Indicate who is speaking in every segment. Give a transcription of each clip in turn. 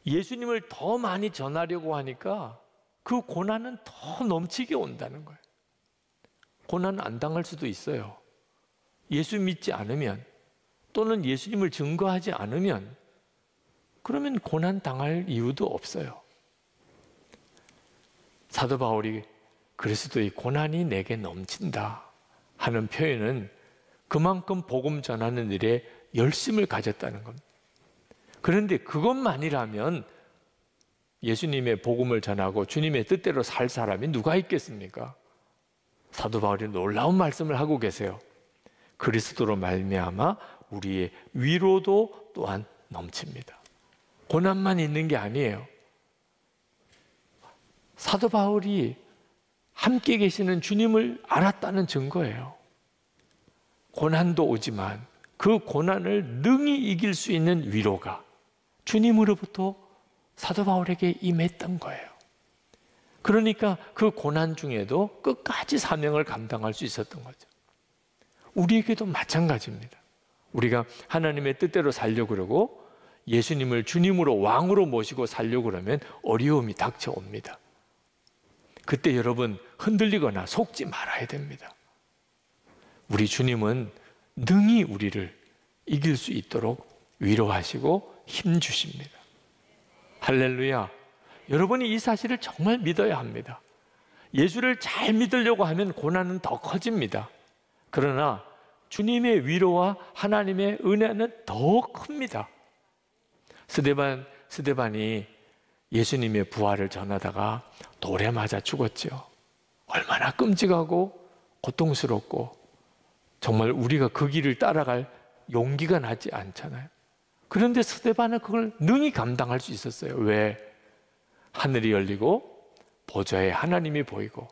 Speaker 1: 예수님을 더 많이 전하려고 하니까 그 고난은 더 넘치게 온다는 거예요. 고난 안 당할 수도 있어요. 예수 믿지 않으면, 또는 예수님을 증거하지 않으면, 그러면 고난 당할 이유도 없어요. 사도 바울이 그리스도의 고난이 내게 넘친다 하는 표현은 그만큼 복음 전하는 일에 열심을 가졌다는 겁니다. 그런데 그것만이라면 예수님의 복음을 전하고 주님의 뜻대로 살 사람이 누가 있겠습니까? 사도 바울이 놀라운 말씀을 하고 계세요. 그리스도로 말미암아 우리의 위로도 또한 넘칩니다. 고난만 있는 게 아니에요. 사도 바울이 함께 계시는 주님을 알았다는 증거예요. 고난도 오지만 그 고난을 능히 이길 수 있는 위로가 주님으로부터 사도 바울에게 임했던 거예요. 그러니까 그 고난 중에도 끝까지 사명을 감당할 수 있었던 거죠. 우리에게도 마찬가지입니다. 우리가 하나님의 뜻대로 살려고 그러고 예수님을 주님으로 왕으로 모시고 살려고 그러면 어려움이 닥쳐옵니다. 그때 여러분 흔들리거나 속지 말아야 됩니다. 우리 주님은 능히 우리를 이길 수 있도록 위로하시고 힘 주십니다. 할렐루야. 여러분이 이 사실을 정말 믿어야 합니다. 예수를 잘 믿으려고 하면 고난은 더 커집니다. 그러나 주님의 위로와 하나님의 은혜는 더 큽니다. 스데반이 예수님의 부활을 전하다가 돌에 맞아 죽었죠. 얼마나 끔찍하고 고통스럽고 정말 우리가 그 길을 따라갈 용기가 나지 않잖아요. 그런데 스데반은 그걸 능히 감당할 수 있었어요. 왜? 하늘이 열리고 보좌에 하나님이 보이고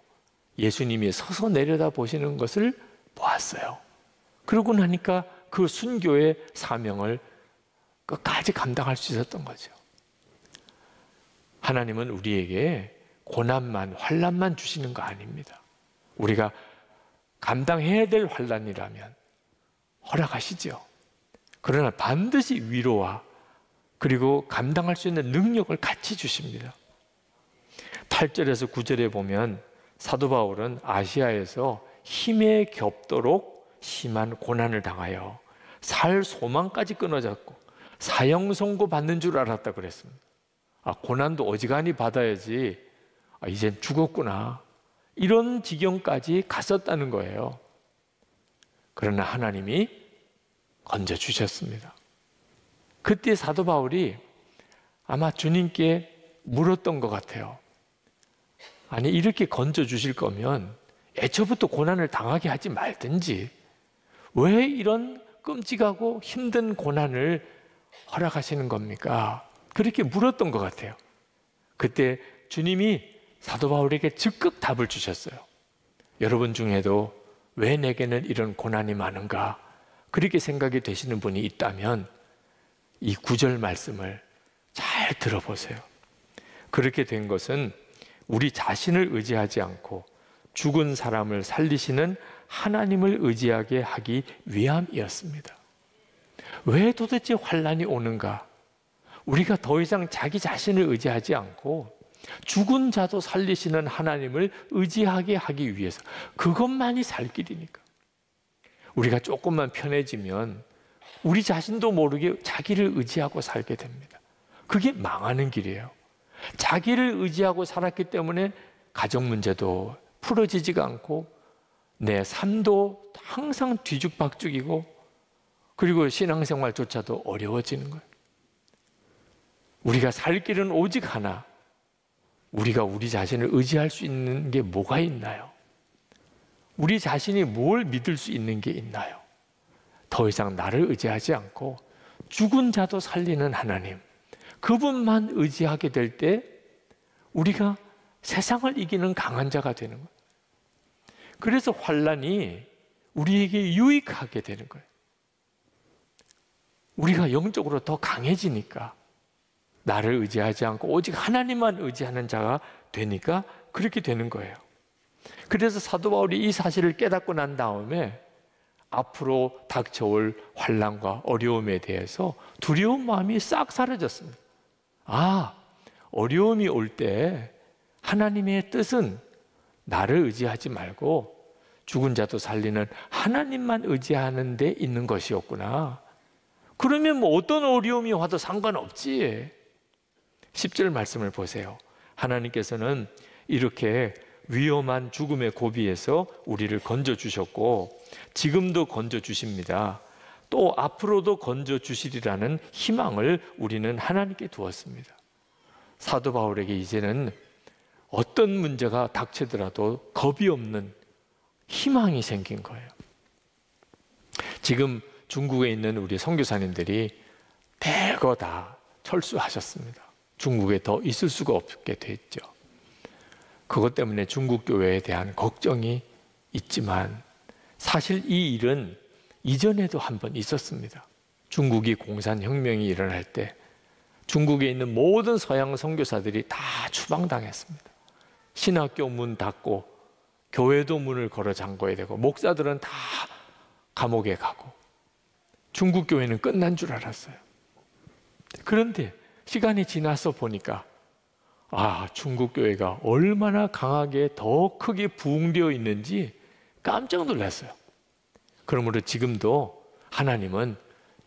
Speaker 1: 예수님이 서서 내려다 보시는 것을 보았어요. 그러고 나니까 그 순교의 사명을 끝까지 감당할 수 있었던 거죠. 하나님은 우리에게 고난만, 환난만 주시는 거 아닙니다. 우리가 감당해야 될 환난이라면 허락하시죠. 그러나 반드시 위로와 그리고 감당할 수 있는 능력을 같이 주십니다. 8절에서 9절에 보면 사도 바울은 아시아에서 힘에 겹도록 심한 고난을 당하여 살 소망까지 끊어졌고 사형 선고 받는 줄 알았다 그랬습니다. 고난도 어지간히 받아야지 이젠 죽었구나 이런 지경까지 갔었다는 거예요. 그러나 하나님이 건져주셨습니다. 그때 사도 바울이 아마 주님께 물었던 것 같아요. 아니 이렇게 건져주실 거면 애초부터 고난을 당하게 하지 말든지 왜 이런 끔찍하고 힘든 고난을 허락하시는 겁니까? 그렇게 물었던 것 같아요. 그때 주님이 사도 바울에게 즉각 답을 주셨어요. 여러분 중에도 왜 내게는 이런 고난이 많은가 그렇게 생각이 되시는 분이 있다면 이 9절 말씀을 잘 들어보세요. 그렇게 된 것은 우리 자신을 의지하지 않고 죽은 사람을 살리시는 하나님을 의지하게 하기 위함이었습니다. 왜 도대체 환난이 오는가? 우리가 더 이상 자기 자신을 의지하지 않고 죽은 자도 살리시는 하나님을 의지하게 하기 위해서, 그것만이 살 길이니까. 우리가 조금만 편해지면 우리 자신도 모르게 자기를 의지하고 살게 됩니다. 그게 망하는 길이에요. 자기를 의지하고 살았기 때문에 가정 문제도 풀어지지가 않고 내 삶도 항상 뒤죽박죽이고 그리고 신앙생활조차도 어려워지는 거예요. 우리가 살 길은 오직 하나, 우리가 우리 자신을 의지할 수 있는 게 뭐가 있나요? 우리 자신이 뭘 믿을 수 있는 게 있나요? 더 이상 나를 의지하지 않고 죽은 자도 살리는 하나님, 그분만 의지하게 될 때 우리가 세상을 이기는 강한 자가 되는 거예요. 그래서 환난이 우리에게 유익하게 되는 거예요. 우리가 영적으로 더 강해지니까, 나를 의지하지 않고 오직 하나님만 의지하는 자가 되니까 그렇게 되는 거예요. 그래서 사도 바울이 이 사실을 깨닫고 난 다음에 앞으로 닥쳐올 환난과 어려움에 대해서 두려운 마음이 싹 사라졌습니다. 어려움이 올 때 하나님의 뜻은 나를 의지하지 말고 죽은 자도 살리는 하나님만 의지하는 데 있는 것이었구나. 그러면 뭐 어떤 어려움이 와도 상관없지. 10절 말씀을 보세요. 하나님께서는 이렇게 위험한 죽음의 고비에서 우리를 건져주셨고 지금도 건져주십니다. 또 앞으로도 건져주시리라는 희망을 우리는 하나님께 두었습니다. 사도 바울에게 이제는 어떤 문제가 닥치더라도 겁이 없는 희망이 생긴 거예요. 지금 중국에 있는 우리 선교사님들이 대거 다 철수하셨습니다. 중국에 더 있을 수가 없게 됐죠. 그것 때문에 중국 교회에 대한 걱정이 있지만 사실 이 일은 이전에도 한 번 있었습니다. 중국이 공산혁명이 일어날 때 중국에 있는 모든 서양 선교사들이 다 추방당했습니다. 신학교 문 닫고 교회도 문을 걸어 잠궈야 되고 목사들은 다 감옥에 가고 중국 교회는 끝난 줄 알았어요. 그런데 시간이 지나서 보니까 중국 교회가 얼마나 강하게 더 크게 부흥되어 있는지 깜짝 놀랐어요. 그러므로 지금도 하나님은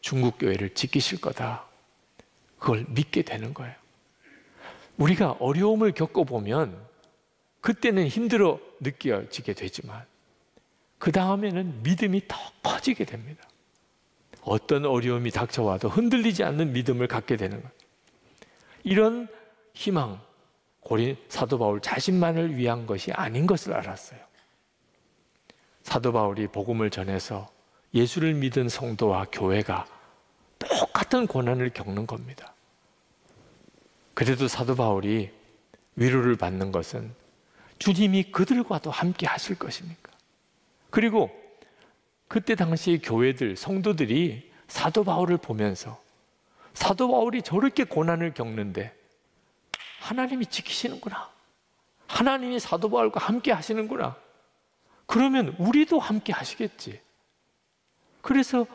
Speaker 1: 중국 교회를 지키실 거다. 그걸 믿게 되는 거예요. 우리가 어려움을 겪어보면 그때는 힘들어 느껴지게 되지만 그 다음에는 믿음이 더 커지게 됩니다. 어떤 어려움이 닥쳐와도 흔들리지 않는 믿음을 갖게 되는 거예요. 이런 희망, 사도 바울 자신만을 위한 것이 아닌 것을 알았어요. 사도 바울이 복음을 전해서 예수를 믿은 성도와 교회가 똑같은 고난을 겪는 겁니다. 그래도 사도 바울이 위로를 받는 것은 주님이 그들과도 함께 하실 것이니까. 그리고 그때 당시 교회들, 성도들이 사도 바울을 보면서 사도 바울이 저렇게 고난을 겪는데 하나님이 지키시는구나. 하나님이 사도 바울과 함께 하시는구나. 그러면 우리도 함께 하시겠지. 그래서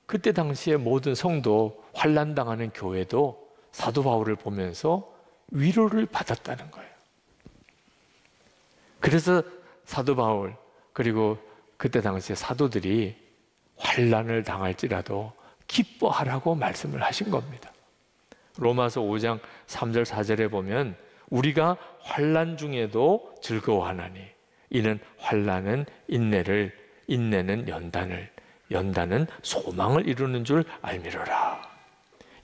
Speaker 1: 그때 당시에 모든 성도, 환난당하는 교회도 사도 바울을 보면서 위로를 받았다는 거예요. 그래서 사도 바울 그리고 그때 당시에 사도들이 환난을 당할지라도 기뻐하라고 말씀을 하신 겁니다. 로마서 5장 3절 4절에 보면 우리가 환난 중에도 즐거워하나니 이는 환난은 인내를, 인내는 연단을, 연단은 소망을 이루는 줄 알미로라.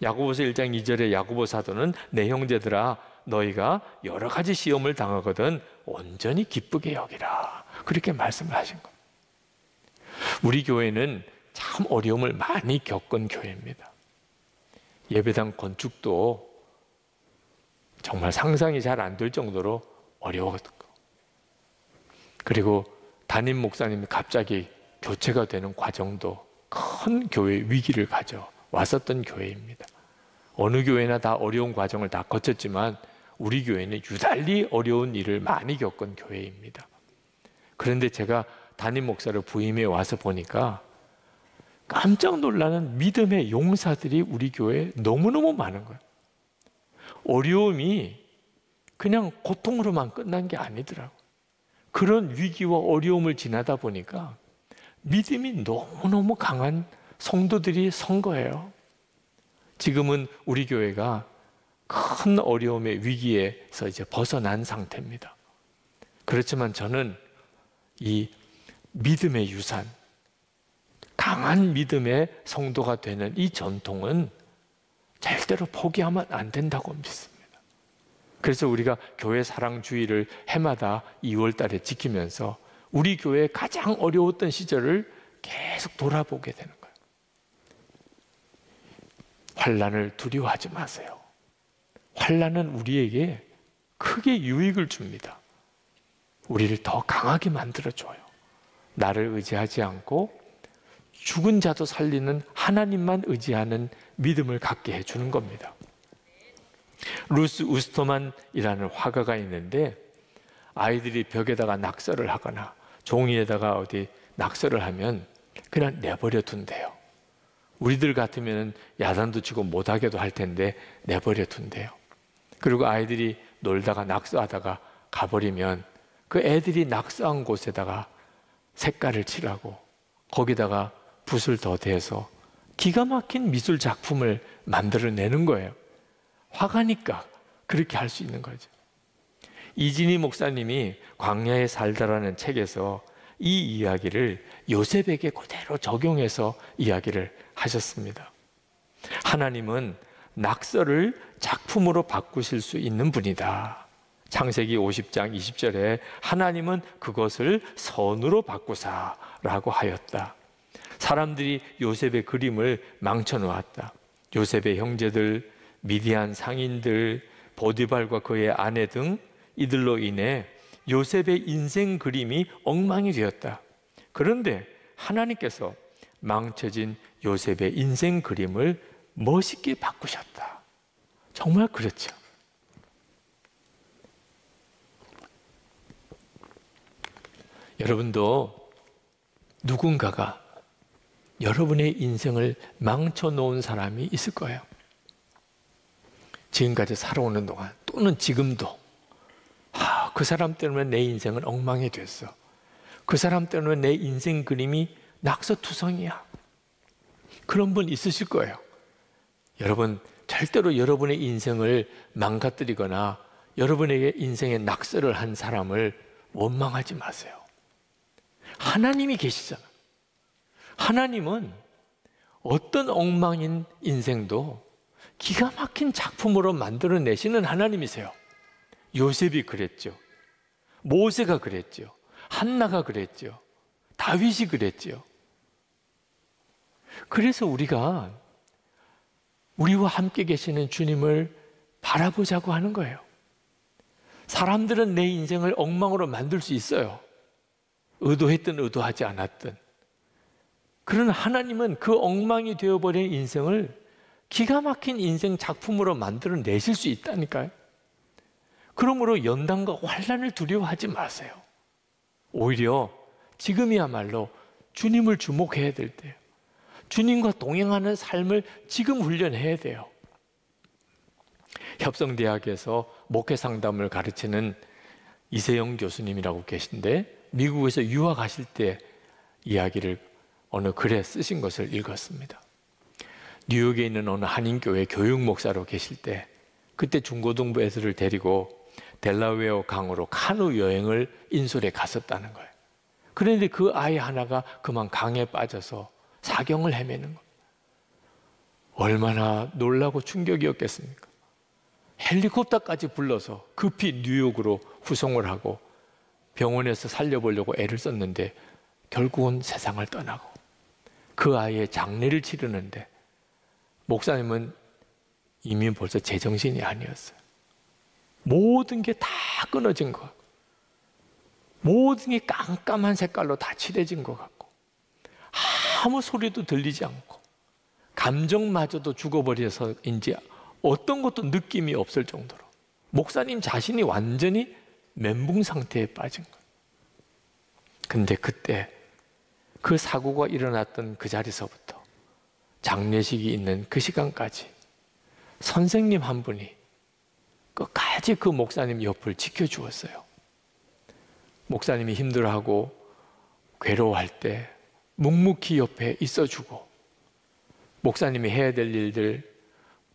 Speaker 1: 야고보서 1장 2절에 야고보 사도는 내 형제들아 너희가 여러 가지 시험을 당하거든 온전히 기쁘게 여기라. 그렇게 말씀을 하신 겁니다. 우리 교회는 참 어려움을 많이 겪은 교회입니다. 예배당 건축도 정말 상상이 잘 안 될 정도로 어려웠고, 그리고 담임 목사님이 갑자기 교체가 되는 과정도 큰 교회 위기를 가져왔었던 교회입니다. 어느 교회나 다 어려운 과정을 다 거쳤지만 우리 교회는 유달리 어려운 일을 많이 겪은 교회입니다. 그런데 제가 담임 목사를 부임해 와서 보니까 깜짝 놀라는 믿음의 용사들이 우리 교회에 너무너무 많은 거예요. 어려움이 그냥 고통으로만 끝난 게 아니더라고요. 그런 위기와 어려움을 지나다 보니까 믿음이 너무너무 강한 성도들이 선 거예요. 지금은 우리 교회가 큰 어려움의 위기에서 이제 벗어난 상태입니다. 그렇지만 저는 이 믿음의 유산, 강한 믿음의 성도가 되는 이 전통은 절대로 포기하면 안 된다고 믿습니다. 그래서 우리가 교회 사랑주의를 해마다 2월 달에 지키면서 우리 교회의 가장 어려웠던 시절을 계속 돌아보게 되는 거예요. 환난을 두려워하지 마세요. 환난은 우리에게 크게 유익을 줍니다. 우리를 더 강하게 만들어줘요. 나를 의지하지 않고 죽은 자도 살리는 하나님만 의지하는 믿음을 갖게 해주는 겁니다. 루스 우스터만이라는 화가가 있는데 아이들이 벽에다가 낙서를 하거나 종이에다가 어디 낙서를 하면 그냥 내버려 둔대요. 우리들 같으면 야단도 치고 못하게도 할 텐데 내버려 둔대요. 그리고 아이들이 놀다가 낙서하다가 가버리면 그 애들이 낙서한 곳에다가 색깔을 칠하고 거기다가 붓을 더 대서 기가 막힌 미술 작품을 만들어내는 거예요. 화가니까 그렇게 할 수 있는 거죠. 이진희 목사님이 광야에 살다라는 책에서 이 이야기를 요셉에게 그대로 적용해서 이야기를 하셨습니다. 하나님은 낙서를 작품으로 바꾸실 수 있는 분이다. 창세기 50장 20절에 하나님은 그것을 선으로 바꾸사라고 하였다. 사람들이 요셉의 그림을 망쳐놓았다. 요셉의 형제들, 미디안 상인들, 보디발과 그의 아내 등 이들로 인해 요셉의 인생 그림이 엉망이 되었다. 그런데 하나님께서 망쳐진 요셉의 인생 그림을 멋있게 바꾸셨다. 정말 그렇죠. 여러분도 누군가가 여러분의 인생을 망쳐놓은 사람이 있을 거예요. 지금까지 살아오는 동안 또는 지금도 그 사람 때문에 내 인생은 엉망이 됐어. 그 사람 때문에 내 인생 그림이 낙서투성이야. 그런 분 있으실 거예요. 여러분 절대로 여러분의 인생을 망가뜨리거나 여러분에게 인생의 낙서를 한 사람을 원망하지 마세요. 하나님이 계시잖아. 하나님은 어떤 엉망인 인생도 기가 막힌 작품으로 만들어내시는 하나님이세요. 요셉이 그랬죠. 모세가 그랬죠. 한나가 그랬죠. 다윗이 그랬죠. 그래서 우리가 우리와 함께 계시는 주님을 바라보자고 하는 거예요. 사람들은 내 인생을 엉망으로 만들 수 있어요. 의도했든 의도하지 않았든. 그러나 하나님은 그 엉망이 되어버린 인생을 기가 막힌 인생 작품으로 만들어내실 수 있다니까요. 그러므로 연단과 환난을 두려워하지 마세요. 오히려 지금이야말로 주님을 주목해야 될 때예요. 주님과 동행하는 삶을 지금 훈련해야 돼요. 협성대학에서 목회상담을 가르치는 이세영 교수님이라고 계신데 미국에서 유학하실 때 이야기를 어느 글에 쓰신 것을 읽었습니다. 뉴욕에 있는 어느 한인교회 교육목사로 계실 때 그때 중고등부 애들을 데리고 델라웨어 강으로 카누 여행을 인솔에 갔었다는 거예요. 그런데 그 아이 하나가 그만 강에 빠져서 사경을 헤매는 거예요. 얼마나 놀라고 충격이었겠습니까? 헬리콥터까지 불러서 급히 뉴욕으로 후송을 하고 병원에서 살려보려고 애를 썼는데 결국은 세상을 떠나고 그 아이의 장례를 치르는데 목사님은 이미 벌써 제정신이 아니었어요. 모든 게 다 끊어진 것 같고 모든 게 깜깜한 색깔로 다 칠해진 것 같고 아무 소리도 들리지 않고 감정마저도 죽어버려서인지 어떤 것도 느낌이 없을 정도로 목사님 자신이 완전히 멘붕 상태에 빠진 거예요. 근데 그때 그 사고가 일어났던 그 자리서부터 장례식이 있는 그 시간까지 선생님 한 분이 끝까지 그 목사님 옆을 지켜주었어요. 목사님이 힘들어하고 괴로워할 때 묵묵히 옆에 있어주고 목사님이 해야 될 일들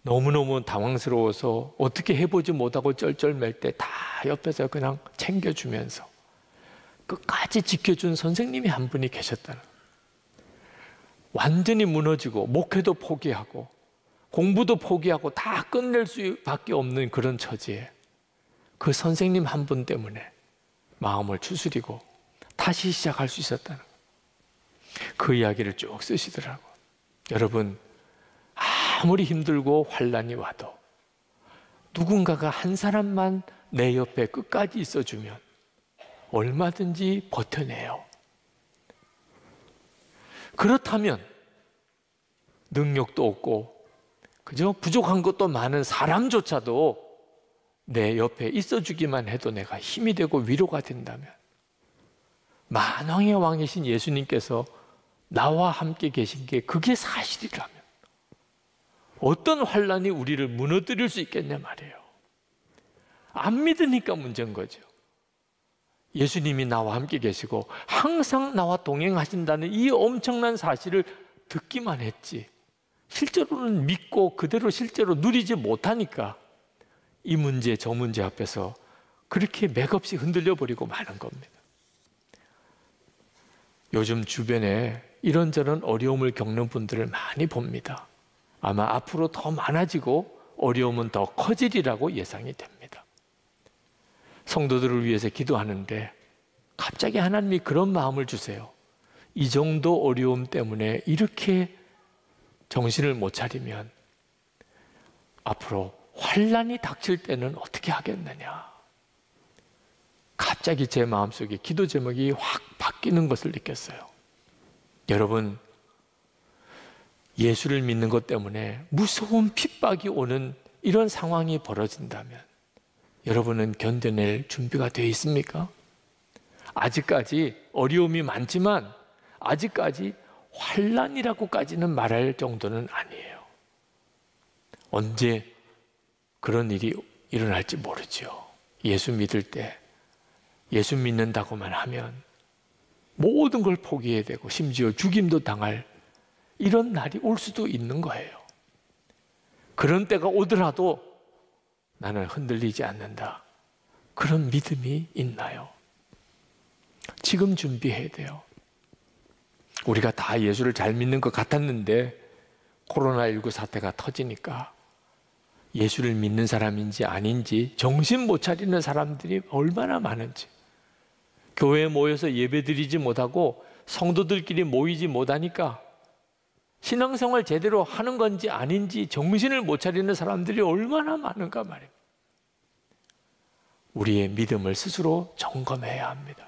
Speaker 1: 너무너무 당황스러워서 어떻게 해보지 못하고 쩔쩔맬 때 다 옆에서 그냥 챙겨주면서 끝까지 지켜준 선생님이 한 분이 계셨다는 거예요. 완전히 무너지고 목회도 포기하고 공부도 포기하고 다 끝낼 수밖에 없는 그런 처지에 그 선생님 한 분 때문에 마음을 추스리고 다시 시작할 수 있었다는 거예요. 그 이야기를 쭉 쓰시더라고요. 여러분 아무리 힘들고 환난이 와도 누군가가 한 사람만 내 옆에 끝까지 있어주면 얼마든지 버텨내요. 그렇다면 능력도 없고 그죠? 부족한 것도 많은 사람조차도 내 옆에 있어주기만 해도 내가 힘이 되고 위로가 된다면 만왕의 왕이신 예수님께서 나와 함께 계신 게 그게 사실이라면 어떤 환난이 우리를 무너뜨릴 수 있겠냐 말이에요. 안 믿으니까 문제인 거죠. 예수님이 나와 함께 계시고 항상 나와 동행하신다는 이 엄청난 사실을 듣기만 했지 실제로는 믿고 그대로 실제로 누리지 못하니까 이 문제 저 문제 앞에서 그렇게 맥없이 흔들려 버리고 마는 겁니다. 요즘 주변에 이런저런 어려움을 겪는 분들을 많이 봅니다. 아마 앞으로 더 많아지고 어려움은 더 커지리라고 예상이 됩니다. 성도들을 위해서 기도하는데 갑자기 하나님이 그런 마음을 주세요. 이 정도 어려움 때문에 이렇게 정신을 못 차리면 앞으로 환난이 닥칠 때는 어떻게 하겠느냐. 갑자기 제 마음속에 기도 제목이 확 바뀌는 것을 느꼈어요. 여러분, 예수를 믿는 것 때문에 무서운 핍박이 오는 이런 상황이 벌어진다면 여러분은 견뎌낼 준비가 되어 있습니까? 아직까지 어려움이 많지만 아직까지 환난이라고까지는 말할 정도는 아니에요. 언제 그런 일이 일어날지 모르죠. 예수 믿을 때 예수 믿는다고만 하면 모든 걸 포기해야 되고 심지어 죽임도 당할 이런 날이 올 수도 있는 거예요. 그런 때가 오더라도 나는 흔들리지 않는다. 그런 믿음이 있나요? 지금 준비해야 돼요. 우리가 다 예수를 잘 믿는 것 같았는데 코로나19 사태가 터지니까 예수를 믿는 사람인지 아닌지 정신 못 차리는 사람들이 얼마나 많은지, 교회에 모여서 예배드리지 못하고 성도들끼리 모이지 못하니까 신앙생활 제대로 하는 건지 아닌지 정신을 못 차리는 사람들이 얼마나 많은가 말입니다. 우리의 믿음을 스스로 점검해야 합니다.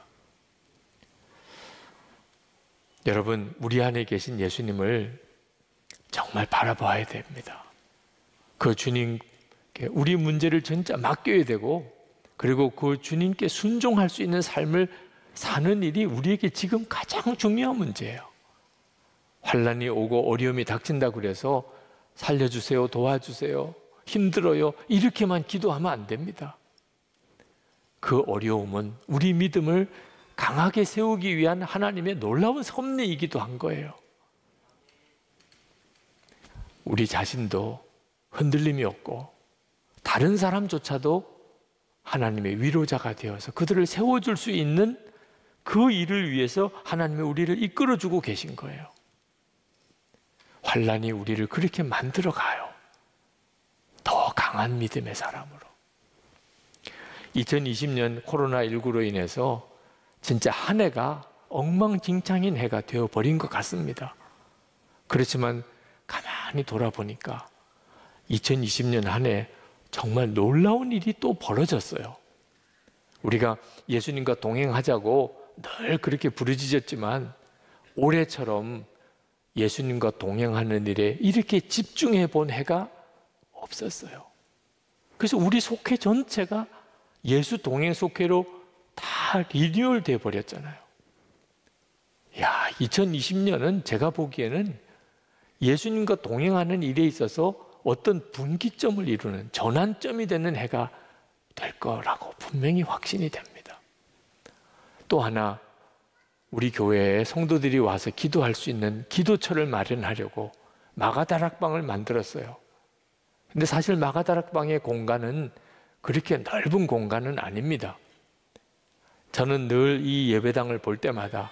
Speaker 1: 여러분, 우리 안에 계신 예수님을 정말 바라봐야 됩니다. 그 주님께 우리 문제를 진짜 맡겨야 되고, 그리고 그 주님께 순종할 수 있는 삶을 사는 일이 우리에게 지금 가장 중요한 문제예요. 환난이 오고 어려움이 닥친다 그래서 살려주세요, 도와주세요, 힘들어요 이렇게만 기도하면 안 됩니다. 그 어려움은 우리 믿음을 강하게 세우기 위한 하나님의 놀라운 섭리이기도 한 거예요. 우리 자신도 흔들림이 없고 다른 사람조차도 하나님의 위로자가 되어서 그들을 세워줄 수 있는 그 일을 위해서 하나님이 우리를 이끌어주고 계신 거예요. 환난이 우리를 그렇게 만들어 가요. 더 강한 믿음의 사람으로. 2020년 코로나19로 인해서 진짜 한 해가 엉망진창인 해가 되어버린 것 같습니다. 그렇지만 가만히 돌아보니까 2020년 한 해 정말 놀라운 일이 또 벌어졌어요. 우리가 예수님과 동행하자고 늘 그렇게 부르짖었지만 올해처럼 예수님과 동행하는 일에 이렇게 집중해 본 해가 없었어요. 그래서 우리 속회 전체가 예수 동행 속회로 다 리뉴얼 돼 버렸잖아요. 야, 2020년은 제가 보기에는 예수님과 동행하는 일에 있어서 어떤 분기점을 이루는 전환점이 되는 해가 될 거라고 분명히 확신이 됩니다. 또 하나, 우리 교회에 성도들이 와서 기도할 수 있는 기도처를 마련하려고 마가다락방을 만들었어요. 근데 사실 마가다락방의 공간은 그렇게 넓은 공간은 아닙니다. 저는 늘 이 예배당을 볼 때마다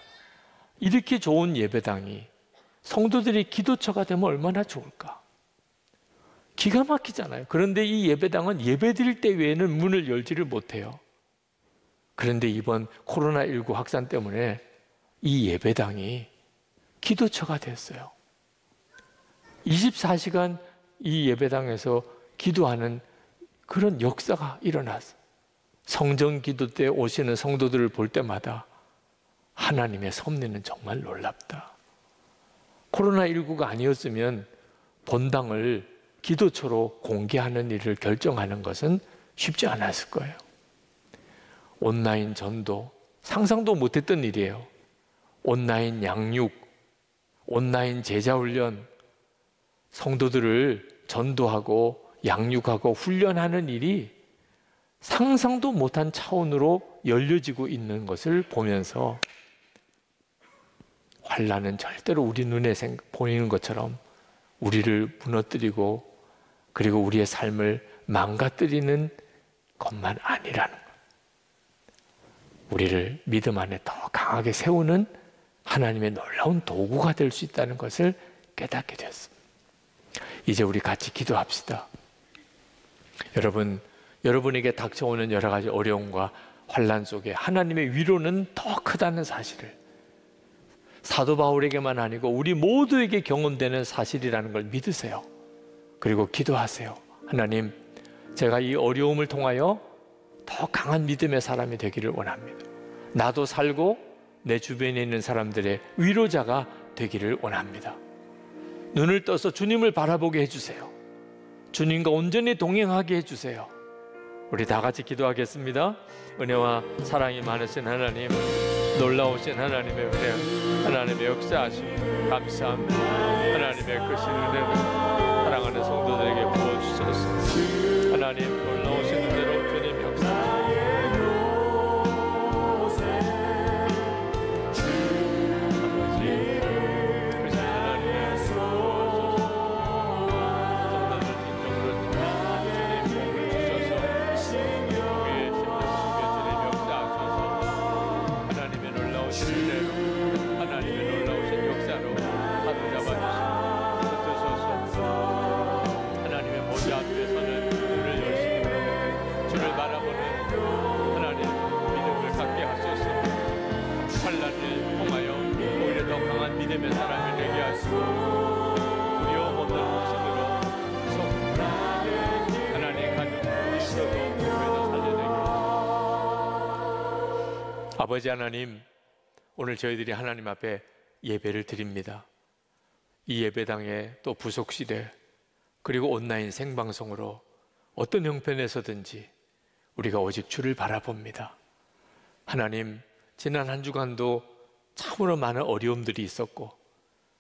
Speaker 1: 이렇게 좋은 예배당이 성도들이 기도처가 되면 얼마나 좋을까? 기가 막히잖아요. 그런데 이 예배당은 예배드릴 때 외에는 문을 열지를 못해요. 그런데 이번 코로나19 확산 때문에 이 예배당이 기도처가 됐어요. 24시간 이 예배당에서 기도하는 그런 역사가 일어났어요. 성정 기도 때 오시는 성도들을 볼 때마다 하나님의 섭리는 정말 놀랍다. 코로나19가 아니었으면 본당을 기도처로 공개하는 일을 결정하는 것은 쉽지 않았을 거예요. 온라인 전도, 상상도 못했던 일이에요. 온라인 양육, 온라인 제자훈련, 성도들을 전도하고 양육하고 훈련하는 일이 상상도 못한 차원으로 열려지고 있는 것을 보면서 환난은 절대로 우리 눈에 보이는 것처럼 우리를 무너뜨리고 그리고 우리의 삶을 망가뜨리는 것만 아니라는 것. 우리를 믿음 안에 더 강하게 세우는 하나님의 놀라운 도구가 될 수 있다는 것을 깨닫게 되었습니다. 이제 우리 같이 기도합시다. 여러분에게 닥쳐오는 여러 가지 어려움과 환난 속에 하나님의 위로는 더 크다는 사실을, 사도 바울에게만 아니고 우리 모두에게 경험되는 사실이라는 걸 믿으세요. 그리고 기도하세요. 하나님, 제가 이 어려움을 통하여 더 강한 믿음의 사람이 되기를 원합니다. 나도 살고 내 주변에 있는 사람들의 위로자가 되기를 원합니다. 눈을 떠서 주님을 바라보게 해주세요. 주님과 온전히 동행하게 해주세요. 우리 다 같이 기도하겠습니다. 은혜와 사랑이 많으신 하나님, 놀라우신 하나님의 은혜, 하나님의 역사하심 감사합니다. 하나님의 크신 은혜를 사랑하는 성도들에게 부어주셔서 하나님 놀라우신 은혜로 주님 역사하심 믿음의 사람이 되게 하시고 두려움 없는 확신으로 하나님 가족 있어도 교회도 살려내게 하시고 아버지 하나님, 오늘 저희들이 하나님 앞에 예배를 드립니다. 이 예배당에 또 부속시대 그리고 온라인 생방송으로 어떤 형편에서든지 우리가 오직 주를 바라봅니다. 하나님, 지난 한 주간도 참으로 많은 어려움들이 있었고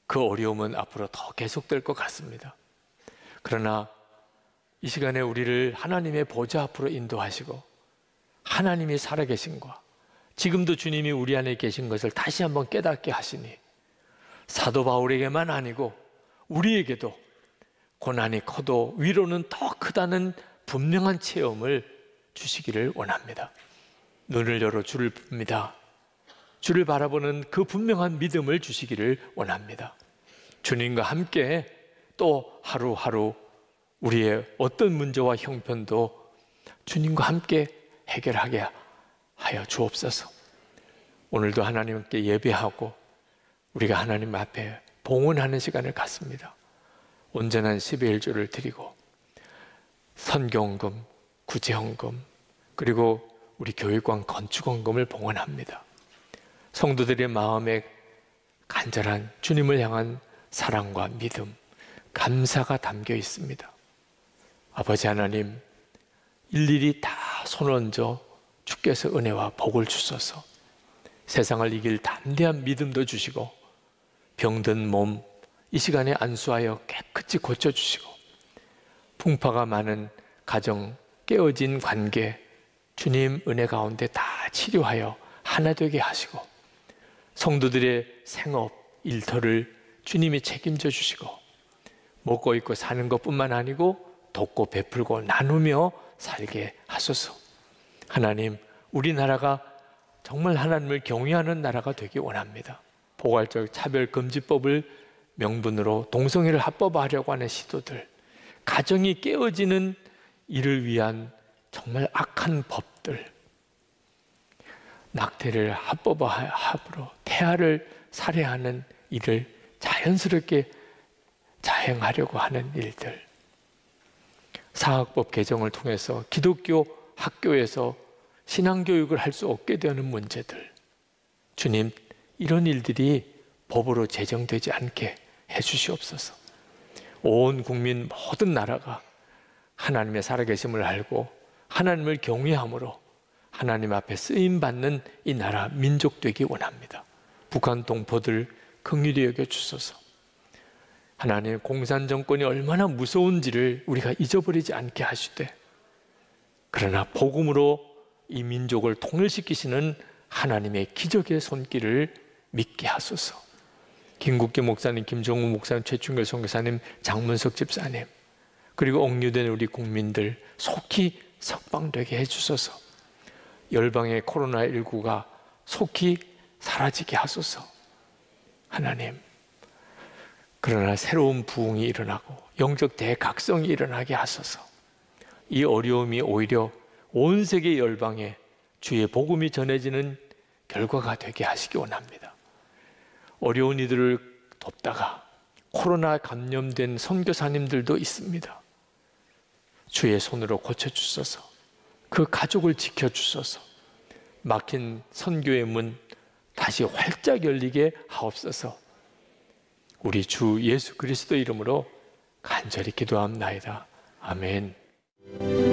Speaker 1: 그 어려움은 앞으로 더 계속될 것 같습니다. 그러나 이 시간에 우리를 하나님의 보좌 앞으로 인도하시고 하나님이 살아계신과 지금도 주님이 우리 안에 계신 것을 다시 한번 깨닫게 하시니 사도 바울에게만 아니고 우리에게도 고난이 커도 위로는 더 크다는 분명한 체험을 주시기를 원합니다. 눈을 열어 주를 봅니다. 주를 바라보는 그 분명한 믿음을 주시기를 원합니다. 주님과 함께 또 하루하루 우리의 어떤 문제와 형편도 주님과 함께 해결하게 하여 주옵소서. 오늘도 하나님께 예배하고 우리가 하나님 앞에 봉헌하는 시간을 갖습니다. 온전한 11조를 드리고 선교헌금, 구제헌금 그리고 우리 교육관 건축헌금을 봉헌합니다. 성도들의 마음에 간절한 주님을 향한 사랑과 믿음, 감사가 담겨 있습니다. 아버지 하나님, 일일이 다 손얹어 주께서 은혜와 복을 주소서. 세상을 이길 담대한 믿음도 주시고 병든 몸 이 시간에 안수하여 깨끗이 고쳐주시고 풍파가 많은 가정, 깨어진 관계 주님 은혜 가운데 다 치료하여 하나 되게 하시고 성도들의 생업, 일터를 주님이 책임져 주시고 먹고 입고 사는 것뿐만 아니고 돕고 베풀고 나누며 살게 하소서. 하나님, 우리나라가 정말 하나님을 경외하는 나라가 되기 원합니다. 포괄적 차별금지법을 명분으로 동성애를 합법화하려고 하는 시도들, 가정이 깨어지는 이를 위한 정말 악한 법들, 낙태를 합법화함으로 태아를 살해하는 일을 자연스럽게 자행하려고 하는 일들, 사학법 개정을 통해서 기독교 학교에서 신앙교육을 할 수 없게 되는 문제들, 주님, 이런 일들이 법으로 제정되지 않게 해주시옵소서. 온 국민 모든 나라가 하나님의 살아계심을 알고 하나님을 경외함으로 하나님 앞에 쓰임받는 이 나라 민족 되기 원합니다. 북한 동포들 긍휼히 여겨 주소서. 하나님, 공산 정권이 얼마나 무서운지를 우리가 잊어버리지 않게 하시되 그러나 복음으로 이 민족을 통일시키시는 하나님의 기적의 손길을 믿게 하소서. 김국기 목사님, 김종우 목사님, 최충결 선교사님, 장문석 집사님, 그리고 억류된 우리 국민들 속히 석방되게 해주소서. 열방의 코로나19가 속히 사라지게 하소서. 하나님, 그러나 새로운 부흥이 일어나고 영적 대각성이 일어나게 하소서. 이 어려움이 오히려 온 세계 열방에 주의 복음이 전해지는 결과가 되게 하시기 원합니다. 어려운 이들을 돕다가 코로나 감염된 선교사님들도 있습니다. 주의 손으로 고쳐주소서. 그 가족을 지켜주소서. 막힌 선교의 문 다시 활짝 열리게 하옵소서. 우리 주 예수 그리스도 이름으로 간절히 기도합나이다. 아멘.